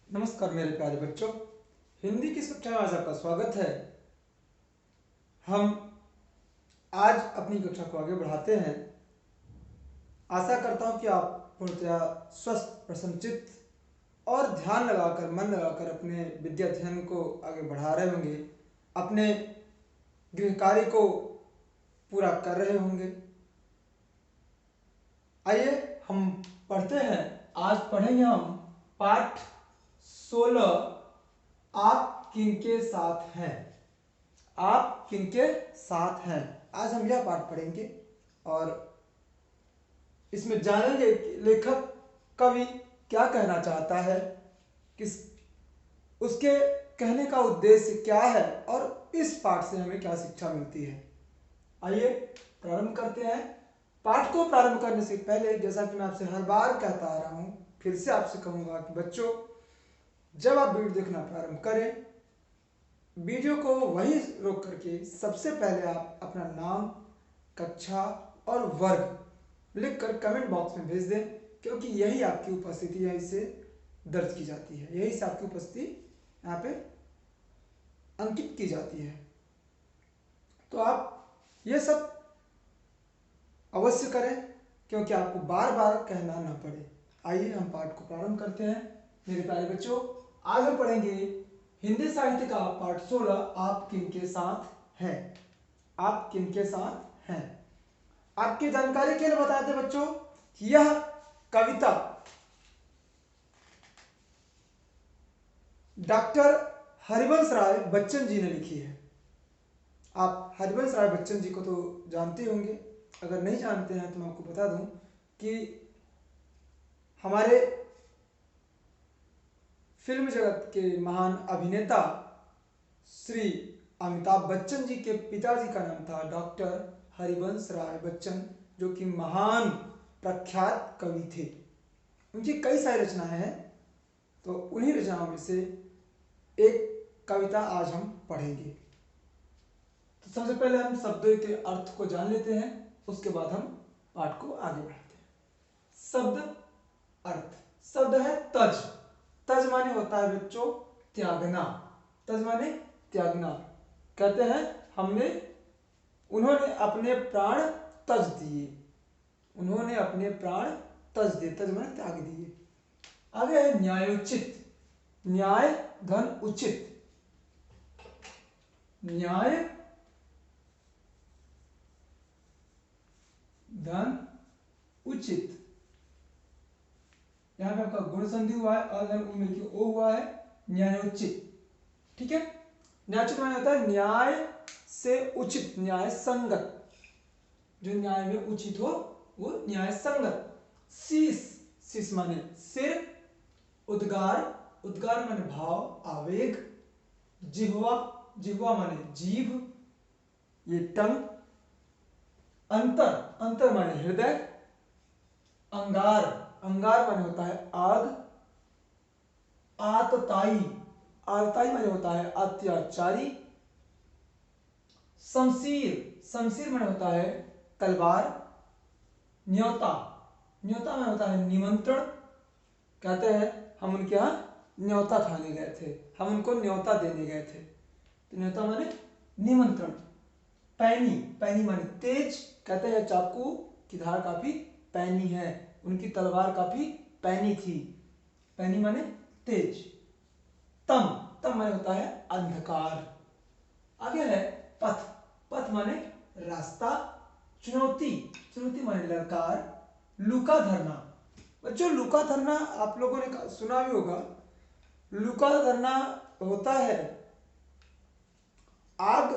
नमस्कार मेरे प्यारे बच्चों। हिंदी की कक्षा में आज आपका स्वागत है। हम आज अपनी कक्षा को आगे बढ़ाते हैं। आशा करता हूं कि आप पूर्णतया स्वस्थ, प्रसन्नचित्त और ध्यान लगाकर, मन लगाकर अपने विद्या अध्ययन को आगे बढ़ा रहे होंगे, अपने गृह कार्य को पूरा कर रहे होंगे। आइए हम पढ़ते हैं। आज पढ़ेंगे हम पाठ 16, आप किनके साथ हैं। आप किनके साथ हैं, आज हम यह पाठ पढ़ेंगे और इसमें जानेंगे कि लेखक, कवि क्या कहना चाहता है, किस उसके कहने का उद्देश्य क्या है और इस पाठ से हमें क्या शिक्षा मिलती है। आइए प्रारंभ करते हैं। पाठ को प्रारंभ करने से पहले, जैसा कि मैं आपसे हर बार कहता आ रहा हूं, फिर से आपसे कहूंगा कि बच्चों, जब आप वीडियो देखना प्रारंभ करें, वीडियो को वहीं रोक करके सबसे पहले आप अपना नाम, कक्षा और वर्ग लिखकर कमेंट बॉक्स में भेज दें, क्योंकि यही आपकी उपस्थिति यहीं से दर्ज की जाती है, यही से आपकी उपस्थिति यहाँ पे अंकित की जाती है। तो आप ये सब अवश्य करें, क्योंकि आपको बार बार कहना ना पड़े। आइए हम पाठ को प्रारंभ करते हैं। मेरे प्यारे बच्चों, आज हम पढ़ेंगे हिंदी साहित्य का पाठ 16, आप किनके साथ हैं। आप किनके साथ हैं। आपकी जानकारी के लिए बताते बच्चों, यह कविता डॉक्टर हरिवंश राय बच्चन जी ने लिखी है। आप हरिवंश राय बच्चन जी को तो जानते होंगे, अगर नहीं जानते हैं तो मैं आपको बता दूं कि हमारे फिल्म जगत के महान अभिनेता श्री अमिताभ बच्चन जी के पिताजी का नाम था डॉक्टर हरिवंश राय बच्चन, जो कि महान प्रख्यात कवि थे। उनकी कई सारी रचनाएं हैं, तो उन्हीं रचनाओं में से एक कविता आज हम पढ़ेंगे। तो सबसे पहले हम शब्दों के अर्थ को जान लेते हैं, उसके बाद हम पाठ को आगे बढ़ाते हैं। शब्द अर्थ। शब्द है तज। तज माने होता है बच्चों त्यागना। तज माने त्यागना। कहते हैं उन्होंने अपने प्राण तज दिए। उन्होंने अपने प्राण तज दिए, तज माने त्याग दिए। आगे है न्यायोचित। न्याय धन उचित। न्याय धन उचित। यहां पे आपका गुण संधि हुआ है और धन मिलकर ओ हुआ है, न्यायोचित। ठीक है। न्यायोचित माने होता है न्याय से उचित, न्याय संगत। जो न्याय में उचित हो वो न्याय संगत। शीश। शीश माने सिर। उद्गार। उद्गार माने भाव, आवेग। जिह्वा। जिह्वा माने जीभ, ये टंग। अंतर। अंतर माने हृदय। अंगार। अंगार माने होता है आग। आतताई। आतताई माने होता है अत्याचारी। शमशीर। शमशीर माने होता है तलवार। न्योता। न्योता माने होता है निमंत्रण। कहते हैं हम उनके यहाँ न्योता खाने गए थे, हम उनको न्योता देने गए थे। तो न्योता माने निमंत्रण। पैनी। पैनी माने तेज। कहते हैं चाकू की धार काफी पैनी है, उनकी तलवार काफी पैनी थी। पैनी माने तेज। तम। तम माने होता है अंधकार। आगे है पथ। पथ माने रास्ता। चुनौती। चुनौती माने ललकार। लुका धरना। बच्चों लुका धरना आप लोगों ने सुना भी होगा। लुका धरना होता है आग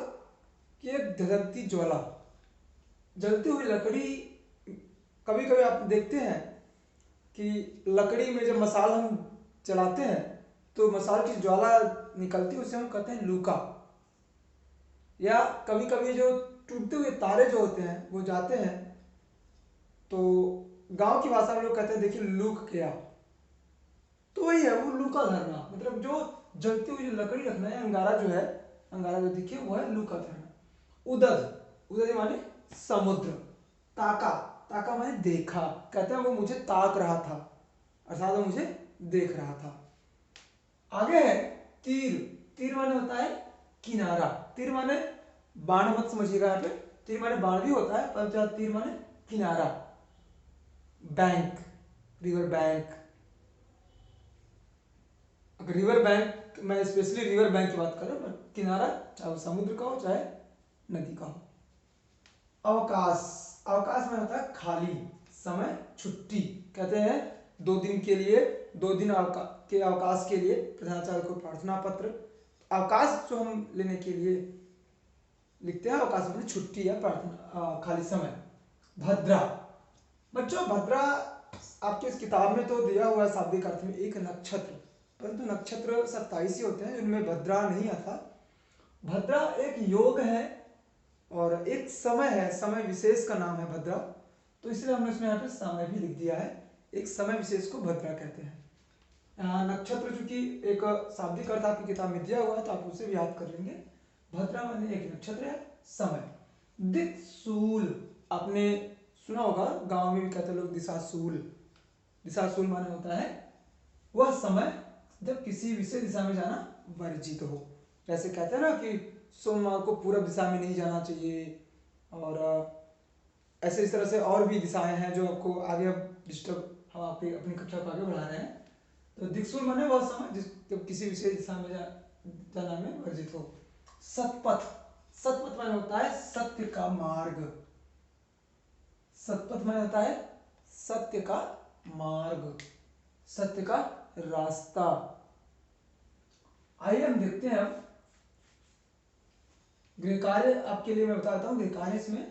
की एक धधकती ज्वाला, जलती हुई लकड़ी। कभी कभी आप देखते हैं कि लकड़ी में जब मसाल हम जलाते हैं तो मसाल की ज्वाला निकलती है, उसे हम कहते हैं लूका। या कभी कभी जो टूटते हुए तारे जो होते हैं वो जाते हैं, तो गांव की भाषा में लोग कहते हैं देखिए लूक गया। तो वही है वो लूका धरना, मतलब जो जलती हुई जो लकड़ी रखना है, अंगारा जो है, अंगारा जो दिखे वो है लूका धरना। उदद। उदद माने समुद्र। ताका। ताका माने देखा। कहते हैं वो मुझे ताक रहा था, अर्थात वो मुझे देख रहा था। आगे है तीर। तीर माने होता है किनारा। तीर माने बाण मत समझिएगा यहाँ पे, तीर माने बाण भी होता है पर तीर माने किनारा। Bank, river bank. अगर रिवर बैंक, मैं स्पेशली रिवर बैंक की बात कर रहा हूँ, पर किनारा चाहे वो समुद्र का हो चाहे नदी का हो। अवकाश, अवकाश में होता है खाली समय, छुट्टी। कहते हैं 2 दिन के लिए, 2 दिन के अवकाश के लिए प्रधानाचार्य को प्रार्थना पत्र। अवकाश जो हम लेने के लिए लिखते हैं, अवकाश मतलब छुट्टी या प्रार्थना, खाली समय। भद्रा, बच्चों भद्रा आपके इस किताब में तो दिया हुआ है शाब्दिक अर्थ में एक नक्षत्र, परंतु नक्षत्र 27 ही होते हैं, इनमें भद्रा नहीं आता। भद्रा एक योग है और एक समय है, समय विशेष का नाम है भद्रा, तो इसलिए हमने इसमें यहाँ पे समय भी लिख दिया है। एक समय विशेष को भद्रा कहते हैं। नक्षत्र चूंकि एक शाब्दिक अर्थ आपकी किताब में दिया हुआ है तो आप उसे भी याद कर लेंगे। भद्रा माने एक नक्षत्र है, समय। दिक्सूल, आपने सुना होगा, गांव में भी कहते लोग दिशाशूल। दिशाशूल माने होता है वह समय जब किसी विशेष दिशा में जाना वर्जित हो। जैसे कहते हैं ना कि सोमवार को पूरब दिशा में नहीं जाना चाहिए, और ऐसे इस तरह से और भी दिशाएं हैं जो आपको आगे अब डिस्टर्ब, हम आपकी अपनी कक्षा को आगे बढ़ा रहे हैं। तो दिक्सूल माने वह समय जिस जब किसी विशेष दिशा में जाना में वर्जित हो। सतपथ, सतपथ माने होता है सत्य का मार्ग। सतपथ माने होता है सत्य का मार्ग, सत्य का रास्ता। आइए हम देखते हैं अब गृहकार्य आपके लिए मैं बता देता हूँ। गृहकार्य इसमें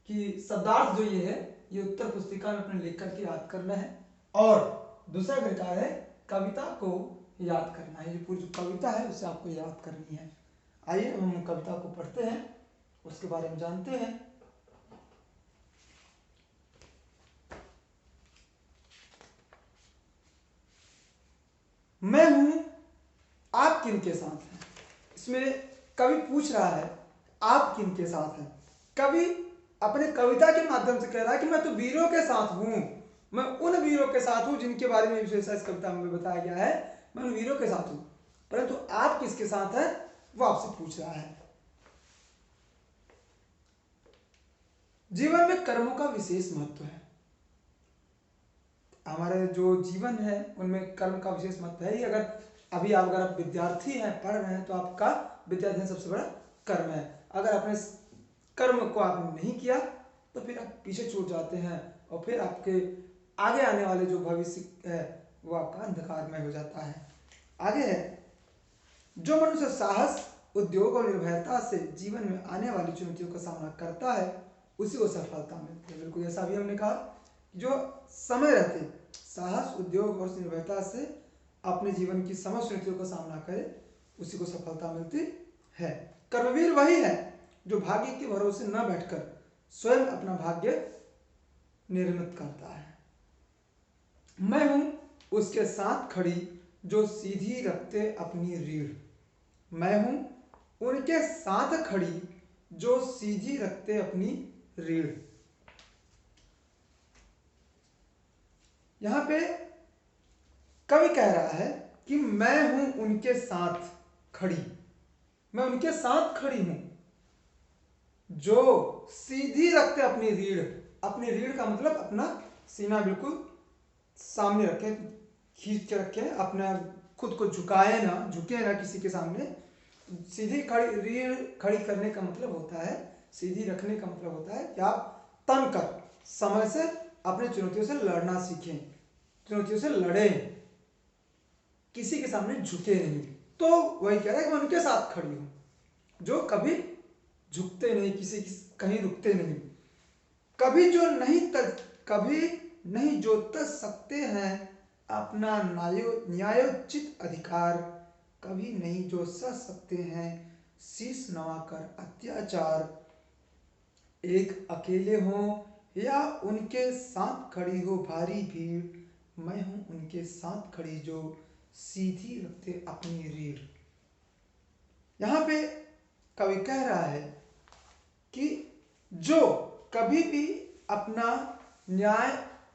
कि शब्दार्थ जो ये है ये उत्तर पुस्तिका में अपने लिख करके याद करना है, और दूसरा गृहकार्य है कविता को याद करना है। ये पूरी जो कविता है उसे आपको याद करनी है। आइए हम कविता को पढ़ते हैं, उसके बारे में जानते हैं। मैं हूं आप किनके साथ हैं। इसमें कवि पूछ रहा है आप किनके साथ हैं। कवि अपने कविता के माध्यम से कह रहा है कि मैं तो वीरों के साथ हूं, मैं उन वीरों के साथ हूं जिनके बारे में विशेष इस कविता में बताया गया है। मैं उन वीरों के साथ हूं, परंतु आप किसके साथ हैं वो आपसे पूछ रहा है। जीवन में कर्मों का विशेष महत्व है। हमारे जो जीवन है उनमें कर्म का विशेष महत्व है ही। अगर आप विद्यार्थी हैं, पढ़ रहे हैं, तो आपका विद्याध्ययन सबसे बड़ा कर्म है। अगर अपने कर्म को आपने नहीं किया तो फिर आप पीछे छूट जाते हैं, और फिर आपके आगे आने वाले जो भविष्य है वो आपका अंधकारमय हो जाता है। आगे है, जो मनुष्य साहस, उद्योग और निर्भयता से जीवन में आने वाली चुनौतियों का सामना करता है उसी को सफलता मिलती है। बिल्कुल ऐसा भी हमने कहा, जो समय रहते साहस, उद्योग और निर्भयता से अपने जीवन की समस्त चुनौतियों का सामना करे उसी को सफलता मिलती है। कर्मवीर वही है जो भाग्य के भरोसे न बैठकर स्वयं अपना भाग्य निर्मित करता है। मैं हूं उसके साथ खड़ी जो सीधी रखते अपनी रीढ़। मैं हूं उनके साथ खड़ी जो सीधी रखते अपनी रीढ़। यहां पे कवि कह रहा है कि मैं हूं उनके साथ खड़ी, मैं उनके साथ खड़ी हूं जो सीधी रखते अपनी रीढ़। अपनी रीढ़ का मतलब अपना सीना बिल्कुल सामने रखे, खींच के रखे, अपना खुद को झुकाए ना, झुके ना किसी के सामने। सीधी खड़ी, रीढ़ खड़ी करने का मतलब होता है, सीधी रखने का मतलब होता है कि आप तन कर समय से अपनी चुनौतियों से लड़ना सीखें, चुनौतियों से लड़ें, किसी के सामने झुके नहीं। तो वही कह रहा है कि मैं उनके साथ खड़ी हूं जो कभी झुकते नहीं, किसी कहीं रुकते नहीं, कभी नहीं जो तज सकते हैं अपना न्यायोचित अधिकार, कभी नहीं जो सह सकते हैं शीश नवाकर अत्याचार। एक अकेले हो या उनके साथ खड़ी हो भारी भीड़, मैं हूं उनके साथ खड़ी जो सीधी रखते अपनी रीढ़। यहां पे कवि कह रहा है कि जो कभी भी अपना न्याय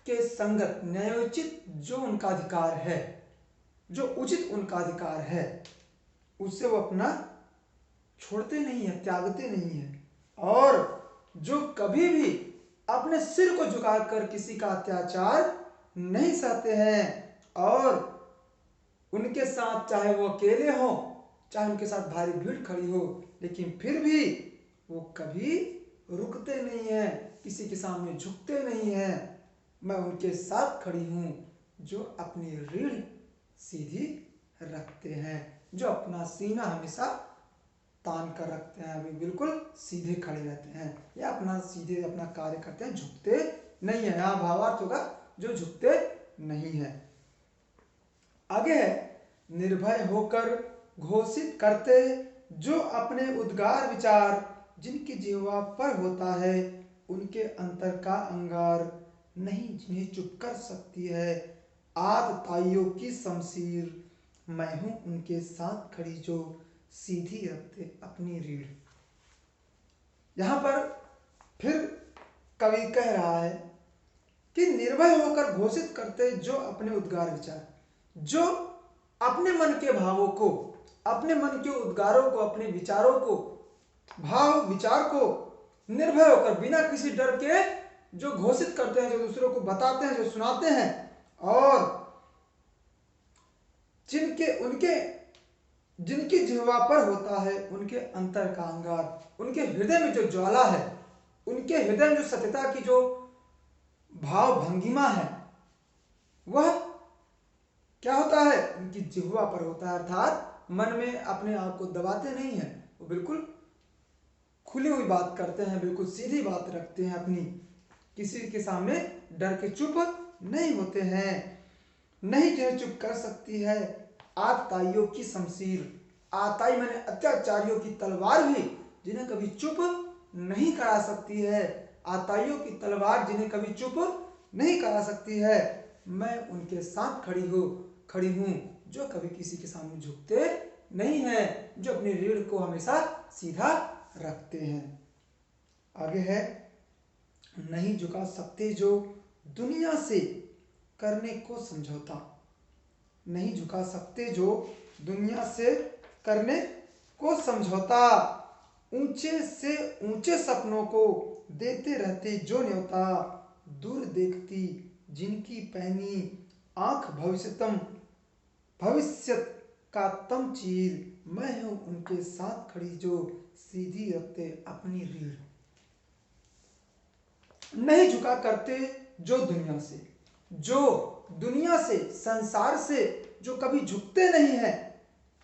के संगत, न्यायोचित जो उनका अधिकार है, जो उचित उनका अधिकार है उससे वो अपना छोड़ते नहीं है, त्यागते नहीं है, और जो कभी भी अपने सिर को झुकाकर किसी का अत्याचार नहीं सहते हैं, और उनके साथ चाहे वो अकेले हो, चाहे उनके साथ भारी भीड़ खड़ी हो, लेकिन फिर भी वो कभी रुकते नहीं हैं, किसी के सामने झुकते नहीं हैं। मैं उनके साथ खड़ी हूँ जो अपनी रीढ़ सीधी रखते हैं, जो अपना सीना हमेशा तान कर रखते हैं, वे बिल्कुल सीधे खड़े रहते हैं, या अपना सीधे अपना कार्य करते हैं, झुकते नहीं है। यहाँ भावार्थ होगा जो झुकते नहीं है। आगे है, निर्भय होकर घोषित करते जो अपने उद्गार विचार जिनकी जिह्वा पर होता है, उनके अंतर का अंगार नहीं जिन्हें चुप कर सकती है। आतताइयों की शमशीर मैं हूं उनके साथ खड़ी जो सीधी रखते अपनी रीढ़। यहां पर फिर कवि कह रहा है कि निर्भय होकर घोषित करते जो अपने उद्गार विचार, जो अपने मन के भावों को, अपने मन के उद्गारों को, अपने विचारों को, भाव विचार को निर्भय होकर बिना किसी डर के जो घोषित करते हैं, जो दूसरों को बताते हैं, जो सुनाते हैं, और जिनकी जिह्वा पर होता है उनके अंतर का अंगार, उनके हृदय में जो ज्वाला है, उनके हृदय में जो सत्यता की जो भाव भंगिमा है, वह क्या होता है, उनकी जिह्वा पर होता है। अर्थात मन में अपने आप को दबाते नहीं हैं, वो बिल्कुल खुली हुई बात करते हैं, बिल्कुल सीधी बात रखते हैं अपनी, किसी के सामने डर के चुप नहीं होते हैं। नहीं जो चुप कर सकती है आतताइयों की शमशीर, आताई मैंने अत्याचारियों की तलवार भी जिन्हें कभी चुप नहीं करा सकती है, आताइयों की तलवार जिन्हें कभी चुप नहीं करा सकती है। मैं उनके साथ खड़ी हूँ जो कभी किसी के सामने झुकते नहीं हैं, जो अपनी रीढ़ को हमेशा सीधा रखते हैं। आगे है, नहीं झुका सकते जो दुनिया से करने को समझौता, नहीं झुका सकते जो दुनिया से करने को समझौता, ऊंचे से ऊंचे सपनों को देते रहते जो न्योता, दूर देखती जिनकी पैनी आंख भविष्य का तम चीर, मैं हूं उनके साथ खड़ी जो सीधी रखते अपनी रीढ़। नहीं झुका करते जो दुनिया से संसार से जो कभी झुकते नहीं है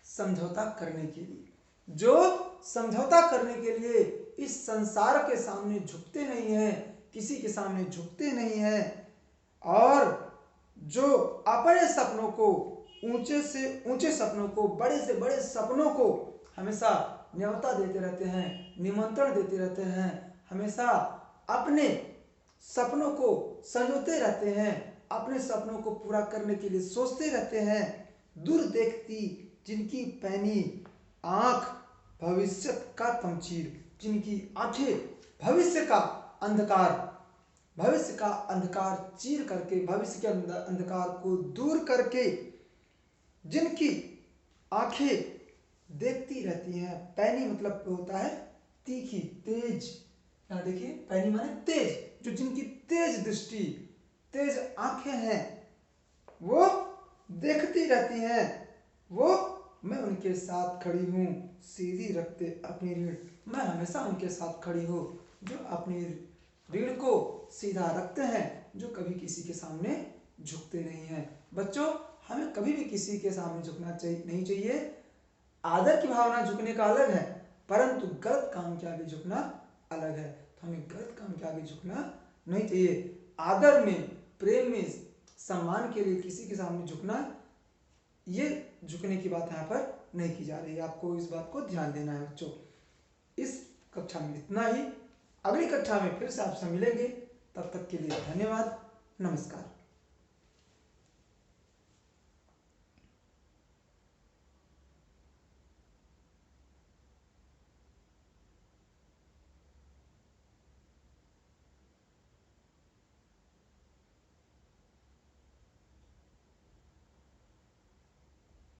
समझौता करने के लिए, जो समझौता करने के लिए इस संसार के सामने झुकते नहीं है, किसी के सामने झुकते नहीं है, और जो अपने सपनों को, ऊंचे से ऊंचे सपनों को, बड़े से बड़े सपनों को हमेशा न्योता देते रहते हैं, निमंत्रण देते रहते हैं, हमेशा अपने सपनों को संजोते रहते हैं, अपने सपनों को पूरा करने के लिए सोचते रहते हैं। दूर देखती जिनकी पैनी आंख भविष्य का तमचीर, जिनकी आंखें भविष्य का अंधकार चीर करके, भविष्य के अंधकार को दूर करके जिनकी आंखें देखती रहती हैं। पैनी मतलब होता है तीखी, तेज। यहाँ देखिए, पैनी माने तेज, जो जिनकी तेज दृष्टि, तेज आंखें हैं, वो देखती रहती हैं, वो मैं उनके साथ खड़ी हूँ सीधी रखते अपनी रीढ़। मैं हमेशा उनके साथ खड़ी हूँ जो अपनी रीढ़ को सीधा रखते हैं, जो कभी किसी के सामने झुकते नहीं हैं। बच्चों, हमें कभी भी किसी के सामने झुकना नहीं चाहिए। आदर की भावना झुकने का अलग है, परंतु गलत काम के आगे झुकना अलग है। तो हमें गलत काम के आगे झुकना नहीं चाहिए। आदर में, प्रेम में, सम्मान के लिए किसी के सामने झुकना, ये झुकने की बात यहाँ पर नहीं की जा रही है। आपको इस बात को ध्यान देना है बच्चों। इस कक्षा में इतना ही। अगली कक्षा में फिर से आपसे मिलेंगे। तब तक के लिए धन्यवाद। नमस्कार।